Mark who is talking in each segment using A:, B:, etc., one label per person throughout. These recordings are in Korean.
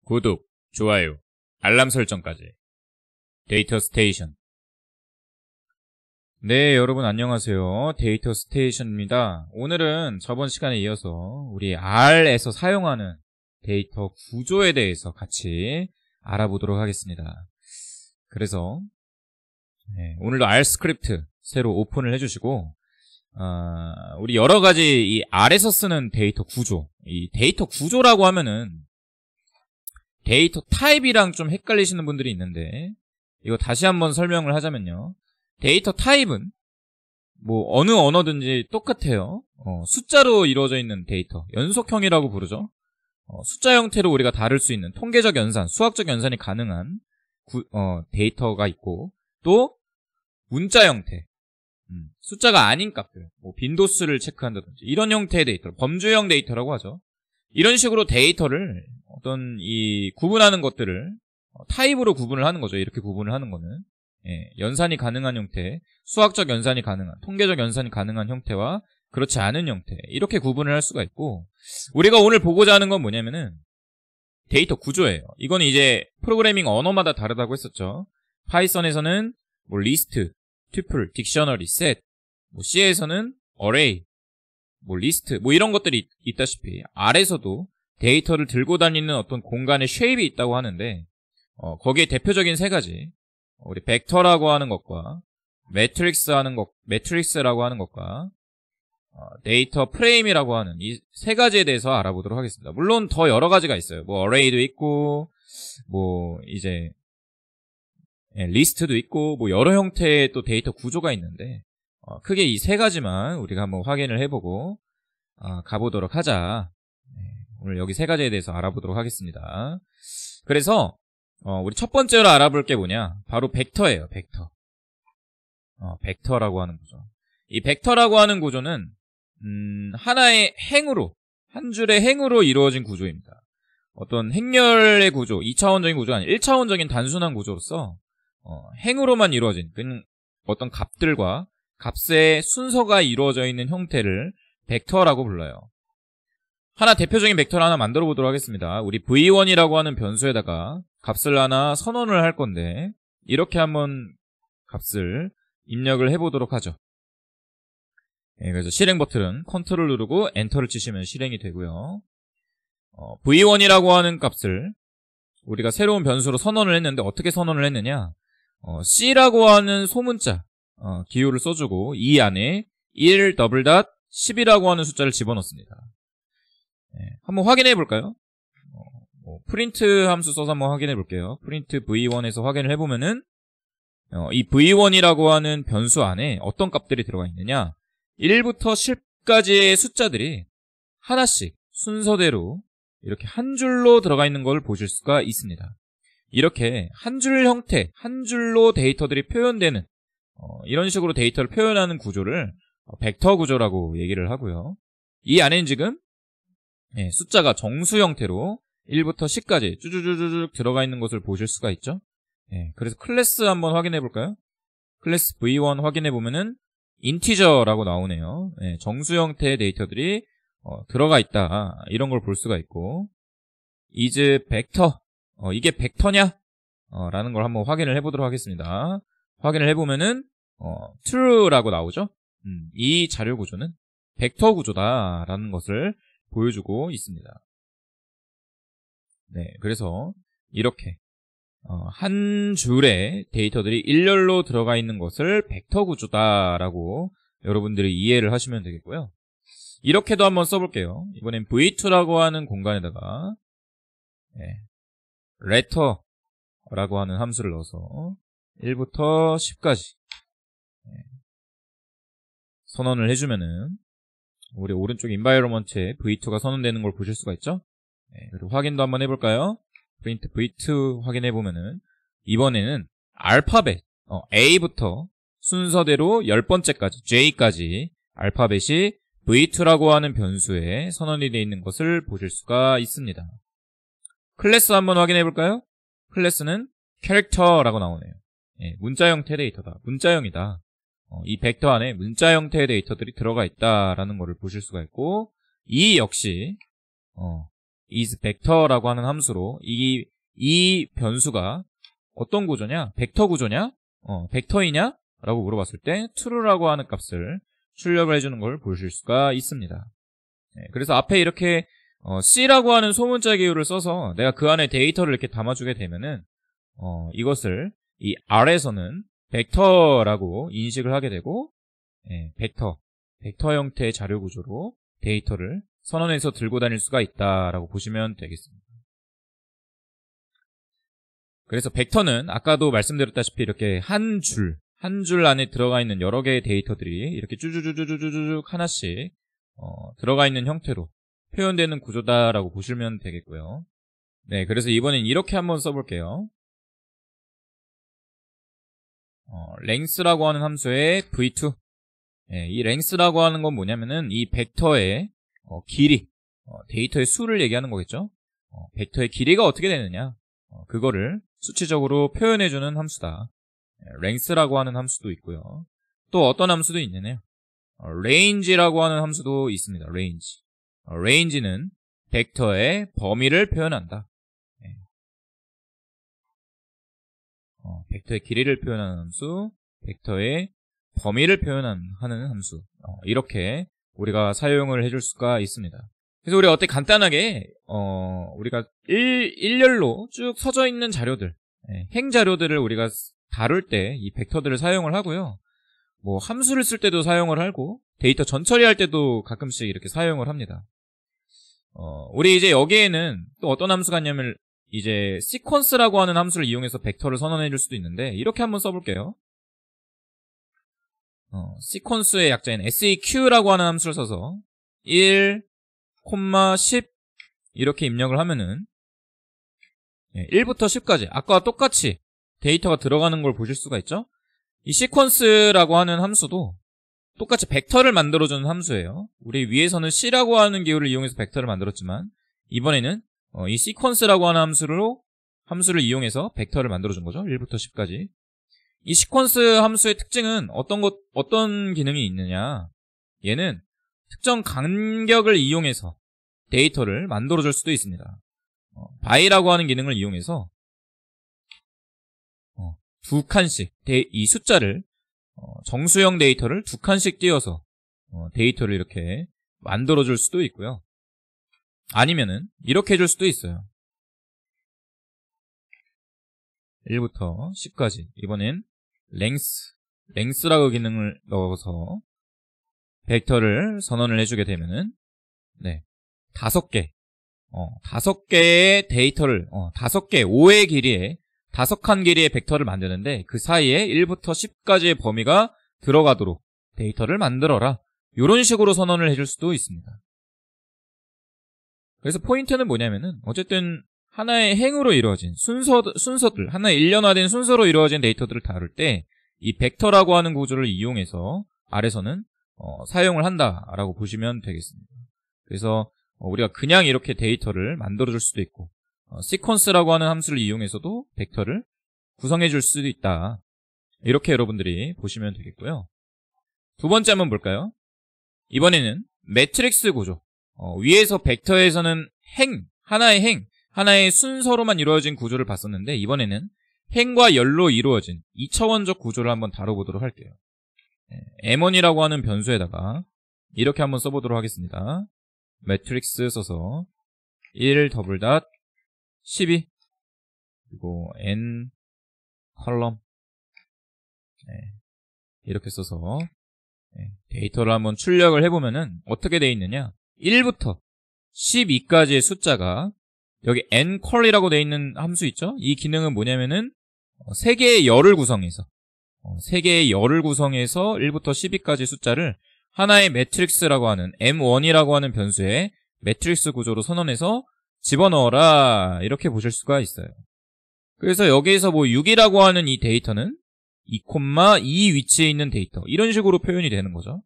A: 구독, 좋아요, 알람 설정까지. 데이터 스테이션. 네, 여러분 안녕하세요. 데이터 스테이션입니다. 오늘은 저번 시간에 이어서 우리 R에서 사용하는 데이터 구조에 대해서 같이 알아보도록 하겠습니다. 그래서 오늘도 R 스크립트 새로 오픈을 해주시고 우리 여러가지 이 R에서 쓰는 데이터 구조, 이 데이터 구조라고 하면은 데이터 타입이랑 좀 헷갈리시는 분들이 있는데, 이거 다시 한번 설명을 하자면요, 데이터 타입은 뭐 어느 언어든지 똑같아요. 숫자로 이루어져 있는 데이터, 연속형이라고 부르죠. 숫자 형태로 우리가 다룰 수 있는 통계적 연산, 수학적 연산이 가능한 데이터가 있고, 또 문자 형태, 숫자가 아닌 값들, 뭐 빈도수를 체크한다든지 이런 형태의 데이터, 범주형 데이터라고 하죠. 이런 식으로 데이터를 어떤 이 구분하는 것들을 타입으로 구분을 하는 거죠. 이렇게 구분을 하는 거는 연산이 가능한 형태, 수학적 연산이 가능한, 통계적 연산이 가능한 형태와 그렇지 않은 형태, 이렇게 구분을 할 수가 있고, 우리가 오늘 보고자 하는 건 뭐냐면은 데이터 구조예요. 이건 이제 프로그래밍 언어마다 다르다고 했었죠. 파이썬에서는 뭐 리스트, 튜플, 딕셔너리, 셋, 뭐 C에서는 어레이, 뭐 리스트, 뭐 이런 것들이 있다시피 R에서도 데이터를 들고 다니는 어떤 공간의 쉐입이 있다고 하는데, 거기에 대표적인 세 가지, 우리 벡터라고 하는 것과 매트릭스라고 하는 것과 데이터 프레임이라고 하는 이 세 가지에 대해서 알아보도록 하겠습니다. 물론 더 여러 가지가 있어요. 뭐 어레이도 있고, 뭐 이제 리스트도 있고, 뭐 여러 형태의 또 데이터 구조가 있는데, 크게 이 세 가지만 우리가 한번 확인을 해보고 가보도록 하자. 오늘 여기 세 가지에 대해서 알아보도록 하겠습니다. 그래서 우리 첫 번째로 알아볼 게 뭐냐, 바로 벡터예요. 벡터. 벡터라고 하는 구조. 이 벡터라고 하는 구조는 하나의 행으로, 한 줄의 행으로 이루어진 구조입니다. 어떤 행렬의 구조, 2차원적인 구조가 아니라 1차원적인 단순한 구조로서 행으로만 이루어진 어떤 값들과 값의 순서가 이루어져 있는 형태를 벡터라고 불러요. 하나 대표적인 벡터를 하나 만들어 보도록 하겠습니다. 우리 v1이라고 하는 변수에다가 값을 하나 선언을 할 건데, 이렇게 한번 값을 입력을 해보도록 하죠. 그래서 실행 버튼 컨트롤 누르고 엔터를 치시면 실행이 되고요. v1이라고 하는 값을 우리가 새로운 변수로 선언을 했는데, 어떻게 선언을 했느냐, C라고 하는 소문자 기호를 써주고 이 안에 10이라고 하는 숫자를 집어넣습니다. 한번 확인해 볼까요? 프린트 함수 써서 한번 확인해 볼게요. 프린트 v1에서 확인을 해보면은 이 v1이라고 하는 변수 안에 어떤 값들이 들어가 있느냐, 1부터 10까지의 숫자들이 하나씩 순서대로 이렇게 한 줄로 들어가 있는 걸 보실 수가 있습니다. 이렇게 한 줄 형태, 한 줄로 데이터들이 표현되는 이런 식으로 데이터를 표현하는 구조를 벡터 구조라고 얘기를 하고요. 이 안에는 지금 숫자가 정수 형태로 1부터 10까지 쭈쭈쭈쭈 들어가 있는 것을 보실 수가 있죠. 그래서 클래스 한번 확인해 볼까요? 클래스 v1 확인해 보면은 인티저라고 나오네요. 정수 형태의 데이터들이 들어가 있다, 이런 걸 볼 수가 있고, is 벡터, 이게 벡터냐? 라는 걸 한번 확인을 해보도록 하겠습니다. 확인을 해보면은 true라고 나오죠. 이 자료 구조는 벡터 구조다라는 것을 보여주고 있습니다. 그래서 이렇게 한 줄의 데이터들이 일렬로 들어가 있는 것을 벡터 구조다라고 여러분들이 이해를 하시면 되겠고요. 이렇게도 한번 써볼게요. 이번엔 v2라고 하는 공간에다가 letter라고 하는 함수를 넣어서 1부터 10까지 선언을 해주면은 우리 오른쪽 인바이러먼트에 v2가 선언되는 걸 보실 수가 있죠. 그리고 확인도 한번 해볼까요? 프린트 v2 확인해보면은 이번에는 알파벳 A부터 순서대로 10번째까지 J까지 알파벳이 v2라고 하는 변수에 선언이 되어 있는 것을 보실 수가 있습니다. 클래스 한번 확인해볼까요? 클래스는 캐릭터라고 나오네요. 문자 형태 데이터다, 문자형이다. 이 벡터 안에 문자 형태의 데이터들이 들어가 있다라는 것을 보실 수가 있고, 이 역시 isVector라고 하는 함수로 이 변수가 어떤 구조냐? 벡터 구조냐? 벡터이냐? 라고 물어봤을 때 true라고 하는 값을 출력을 해주는 걸 보실 수가 있습니다. 네, 그래서 앞에 이렇게 C라고 하는 소문자 기호를 써서 내가 그 안에 데이터를 이렇게 담아주게 되면은 이것을 이 R에서는 벡터라고 인식을 하게 되고, 벡터 형태의 자료 구조로 데이터를 선언해서 들고 다닐 수가 있다라고 보시면 되겠습니다. 그래서 벡터는 아까도 말씀드렸다시피 이렇게 한 줄 안에 들어가 있는 여러 개의 데이터들이 이렇게 쭈쭈쭈쭈쭈쭈 하나씩 들어가 있는 형태로 표현되는 구조다라고 보시면 되겠고요. 네, 그래서 이번엔 이렇게 한번 써볼게요. length라고 하는 함수의 v2. 이 length라고 하는 건 뭐냐면은 이 벡터의 길이, 데이터의 수를 얘기하는 거겠죠. 벡터의 길이가 어떻게 되느냐, 그거를 수치적으로 표현해주는 함수다. length라고 하는 함수도 있고요. 또 어떤 함수도 있느냐, range라고 하는 함수도 있습니다. range는 벡터의 범위를 표현한다. 벡터의 길이를 표현하는 함수, 벡터의 범위를 표현하는 함수, 이렇게 우리가 사용을 해줄 수가 있습니다. 그래서 우리가 어떻게 간단하게 우리가 일렬로 쭉 서져 있는 자료들, 행 자료들을 우리가 다룰 때 이 벡터들을 사용을 하고요. 뭐 함수를 쓸 때도 사용을 하고 데이터 전처리할 때도 가끔씩 이렇게 사용을 합니다. 우리 이제 여기에는 또 어떤 함수가 있냐면 이제 sequence라고 하는 함수를 이용해서 벡터를 선언해 줄 수도 있는데, 이렇게 한번 써볼게요. sequence의 약자인 seq라고 하는 함수를 써서 1, 10 이렇게 입력을 하면은 1부터 10까지 아까와 똑같이 데이터가 들어가는 걸 보실 수가 있죠. 이 sequence라고 하는 함수도 똑같이 벡터를 만들어주는 함수예요. 우리 위에서는 C라고 하는 기호를 이용해서 벡터를 만들었지만 이번에는 이 sequence라고 하는 함수를 이용해서 벡터를 만들어준 거죠. 1부터 10까지. 이 sequence 함수의 특징은 어떤 기능이 있느냐. 얘는 특정 간격을 이용해서 데이터를 만들어줄 수도 있습니다. by라고 하는 기능을 이용해서 두 칸씩 이 숫자를 정수형 데이터를 두 칸씩 띄워서 데이터를 이렇게 만들어줄 수도 있고요. 아니면은 이렇게 해줄 수도 있어요. 1부터 10까지. 이번엔 length라고 기능을 넣어서 벡터를 선언을 해주게 되면은 5개 5개의 데이터를 5개 5의 길이에 5칸 길이의 벡터를 만드는데 그 사이에 1부터 10까지의 범위가 들어가도록 데이터를 만들어라. 이런 식으로 선언을 해줄 수도 있습니다. 그래서 포인트는 뭐냐면은 어쨌든 하나의 행으로 이루어진 순서들, 하나의 일련화된 순서로 이루어진 데이터들을 다룰 때 이 벡터라고 하는 구조를 이용해서 R에서는 사용을 한다라고 보시면 되겠습니다. 그래서 우리가 그냥 이렇게 데이터를 만들어줄 수도 있고 sequence라고 하는 함수를 이용해서도 벡터를 구성해 줄 수도 있다. 이렇게 여러분들이 보시면 되겠고요. 두 번째 한번 볼까요? 이번에는 매트릭스 구조. 위에서 벡터에서는 하나의 순서로만 이루어진 구조를 봤었는데 이번에는 행과 열로 이루어진 2차원적 구조를 한번 다뤄보도록 할게요. M1이라고 하는 변수에다가 이렇게 한번 써보도록 하겠습니다. 매트릭스 써서 1 더블 닷 12 그리고 n 컬럼 이렇게 써서 데이터를 한번 출력을 해보면은 어떻게 돼 있느냐, 1부터 12까지의 숫자가 여기 n 컬이라고 돼 있는 함수 있죠. 이 기능은 뭐냐면은 3개의 열을 구성해서 1부터 12까지 숫자를 하나의 매트릭스라고 하는 M1이라고 하는 변수에 매트릭스 구조로 선언해서 집어넣어라, 이렇게 보실 수가 있어요. 그래서 여기에서 뭐 6이라고 하는 이 데이터는 2,2 위치에 있는 데이터, 이런 식으로 표현이 되는 거죠.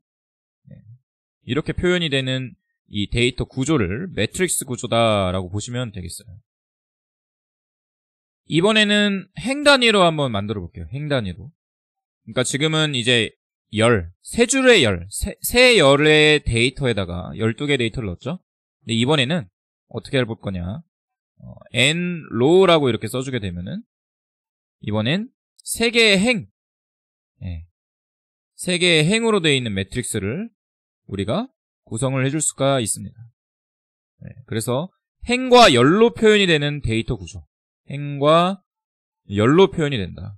A: 이렇게 표현이 되는 이 데이터 구조를 매트릭스 구조다라고 보시면 되겠어요. 이번에는 행 단위로 한번 만들어 볼게요. 행 단위로. 그러니까 지금은 이제 세 줄의 세 열의 데이터에다가 12개 데이터를 넣었죠. 근데 이번에는 어떻게 해볼 거냐. nrow라고 이렇게 써주게 되면은, 이번엔 3개의 행, 3개의 행으로 되어 있는 매트릭스를 우리가 구성을 해줄 수가 있습니다. 그래서 행과 열로 표현이 되는 데이터 구조. 행과 열로 표현이 된다.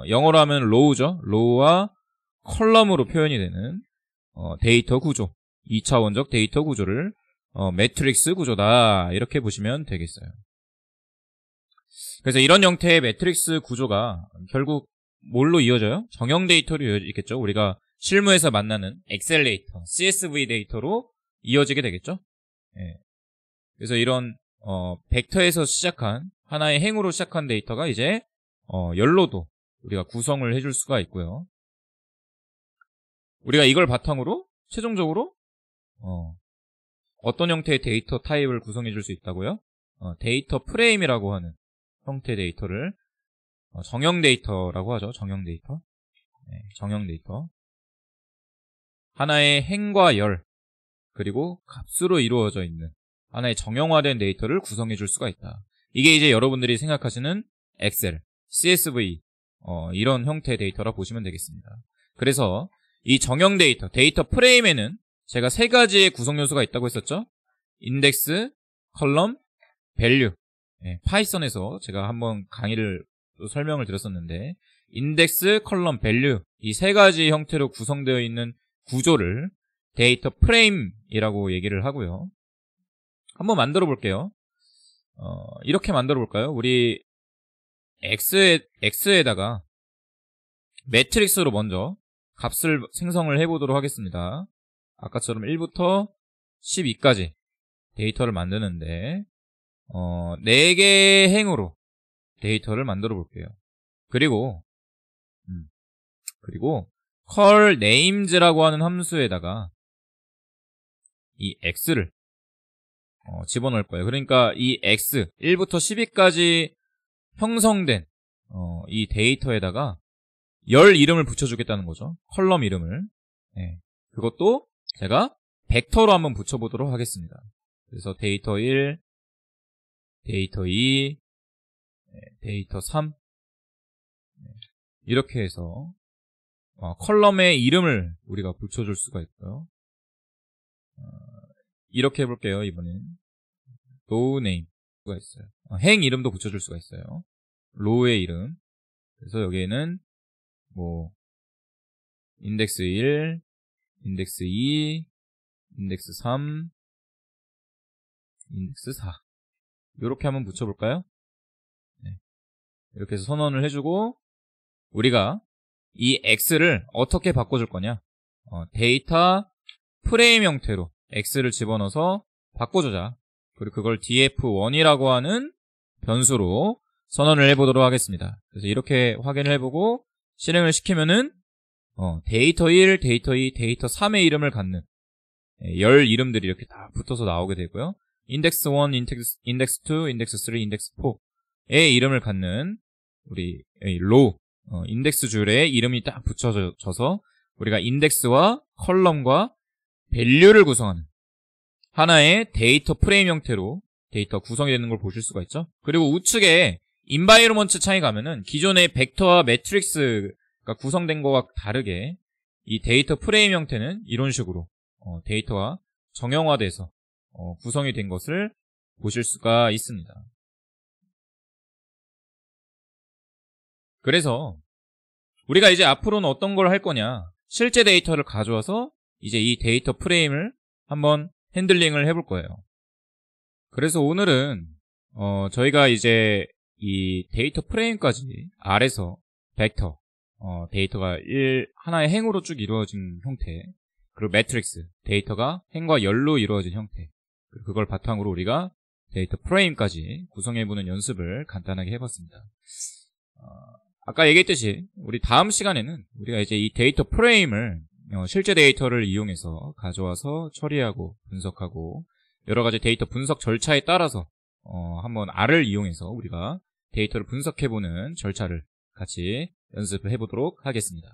A: 영어로 하면 row죠. row와 컬럼으로 표현이 되는 데이터 구조. 2차원적 데이터 구조를 매트릭스 구조다. 이렇게 보시면 되겠어요. 그래서 이런 형태의 매트릭스 구조가 결국 뭘로 이어져요? 정형 데이터로 이어지겠죠. 우리가 실무에서 만나는 엑셀 데이터, CSV 데이터로 이어지게 되겠죠. 그래서 이런 벡터에서 시작한 하나의 행으로 시작한 데이터가 이제 열로도 우리가 구성을 해줄 수가 있고요. 우리가 이걸 바탕으로 최종적으로 어떤 형태의 데이터 타입을 구성해 줄 수 있다고요? 데이터 프레임이라고 하는 형태의 데이터를 정형 데이터라고 하죠. 정형 데이터. 정형 데이터. 하나의 행과 열 그리고 값으로 이루어져 있는 하나의 정형화된 데이터를 구성해 줄 수가 있다. 이게 이제 여러분들이 생각하시는 엑셀, CSV 이런 형태의 데이터라 보시면 되겠습니다. 그래서 이 정형 데이터, 데이터 프레임에는 제가 3가지의 구성 요소가 있다고 했었죠. 인덱스, 컬럼, 밸류. 파이썬에서 제가 한번 강의를 설명을 드렸었는데 인덱스, 컬럼, 밸류 이 3가지 형태로 구성되어 있는 구조를 데이터 프레임이라고 얘기를 하고요. 한번 만들어 볼게요. 이렇게 만들어 볼까요? 우리 X에다가 매트릭스로 먼저 값을 생성을 해보도록 하겠습니다. 아까처럼 1부터 12까지 데이터를 만드는데 4개의 행으로 데이터를 만들어 볼게요. 그리고 call names라고 하는 함수에다가 이 x를 집어넣을 거예요. 그러니까 이 x 1부터 12까지 형성된 이 데이터에다가 열 이름을 붙여주겠다는 거죠. 컬럼 이름을. 그것도 제가 벡터로 한번 붙여보도록 하겠습니다. 그래서 데이터 1, 데이터 2, 데이터 3 이렇게 해서 컬럼의 이름을 우리가 붙여줄 수가 있고요. 이렇게 해볼게요. 이번엔 row name가 있어요. 행 이름도 붙여줄 수가 있어요. row의 이름. 그래서 여기에는 뭐 인덱스 1, 인덱스 2, 인덱스 3, 인덱스 4 이렇게 한번 붙여볼까요? 이렇게 해서 선언을 해주고 우리가 이 x를 어떻게 바꿔줄 거냐? 데이터 프레임 형태로 x를 집어넣어서 바꿔주자. 그리고 그걸 df1이라고 하는 변수로 선언을 해보도록 하겠습니다. 그래서 이렇게 확인을 해보고 실행을 시키면은 데이터 1, 데이터 2, 데이터 3의 이름을 갖는 열 이름들이 이렇게 다 붙어서 나오게 되고요. 인덱스 1, 인덱스 2, 인덱스 3, 인덱스 4의 이름을 갖는 우리 row 인덱스 줄에 이름이 딱 붙여져서 우리가 인덱스와 컬럼과 밸류를 구성하는 하나의 데이터 프레임 형태로 데이터 구성이 되는 걸 보실 수가 있죠. 그리고 우측에 인바이로먼트 창에 가면은 기존의 벡터와 매트릭스가 구성된 거와 다르게 이 데이터 프레임 형태는 이런 식으로 데이터가 정형화돼서 구성이 된 것을 보실 수가 있습니다. 그래서 우리가 이제 앞으로는 어떤 걸 할 거냐, 실제 데이터를 가져와서 이제 이 데이터 프레임을 한번 핸들링을 해볼 거예요. 그래서 오늘은 저희가 이제 이 데이터 프레임까지 R에서 벡터 데이터가 하나의 행으로 쭉 이루어진 형태, 그리고 매트릭스 데이터가 행과 열로 이루어진 형태, 그리고 그걸 바탕으로 우리가 데이터 프레임까지 구성해보는 연습을 간단하게 해봤습니다. 아까 얘기했듯이 우리 다음 시간에는 우리가 이제 이 데이터 프레임을 실제 데이터를 이용해서 가져와서 처리하고 분석하고 여러 가지 데이터 분석 절차에 따라서 한번 R을 이용해서 우리가 데이터를 분석해보는 절차를 같이 연습해 보도록 하겠습니다.